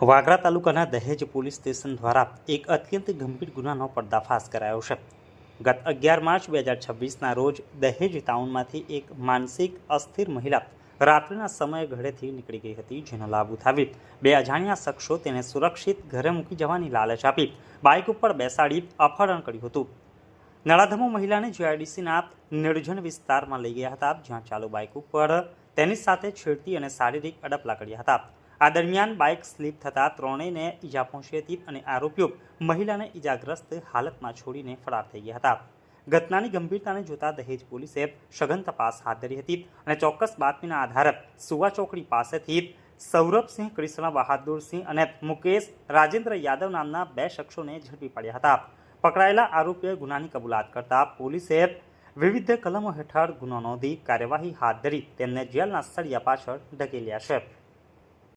વાગરા તાલુકાના દહેજ police station દ્વારા એક અત્યંત ગંભીર ગુનાનો પર્દાફાશ કરાયો છે। ગત 11 માર્ચ 2026ના રોજ દહેજ ટાઉનમાંથી એક માનસિક અસ્થિર મહિલા રાત્રિના સમયે ઘરેથી નીકળી ગઈ હતી, જેનો લાભ ઉઠાવી બે અજાણ્યા શખ્સો તેને સુરક્ષિત ઘરે મૂકી જવાની લાલચ આપી બાઇક ઉપર બેસાડી અપહરણ કર્યું હતું। નરાધમો મહિલાને જીઆઈડીસીના નિર્જન વિસ્તારમાં લઈ ગયા હતા, જ્યાં ચાલુ બાઇક ઉપર તેની સાથે છેડતી અને શારીરિક અડપલા કર્યા હતા। આ દરમિયાન બાઇક સ્લીપ થતાં ત્રણેયને ઈજા પહોંચી હતી અને આરોપીઓ મહિલાને ઈજાગ્રસ્ત હાલતમાં છોડીને ફરાર થઈ ગયા હતા। ઘટનાની ગંભીરતાને જોતા દહેજ પોલીસે સઘન તપાસ હાથ ધરી હતી અને ચોક્કસ બાતમીના આધારે સુવા ચોકડી પાસેથી સૌરભસિંહ કૃષ્ણ બહાદુરસિંહ અને મુકેશ રાજેન્દ્ર યાદવ નામના બે શખ્સોને ઝડપી પાડ્યા હતા। પકડાયેલા આરોપીઓએ ગુનાની કબૂલાત કરતા પોલીસે વિવિધ કલમો હેઠળ ગુનો નોંધી કાર્યવાહી હાથ ધરી તેમને જેલના સળિયા પાછળ ધકેલ્યા છે।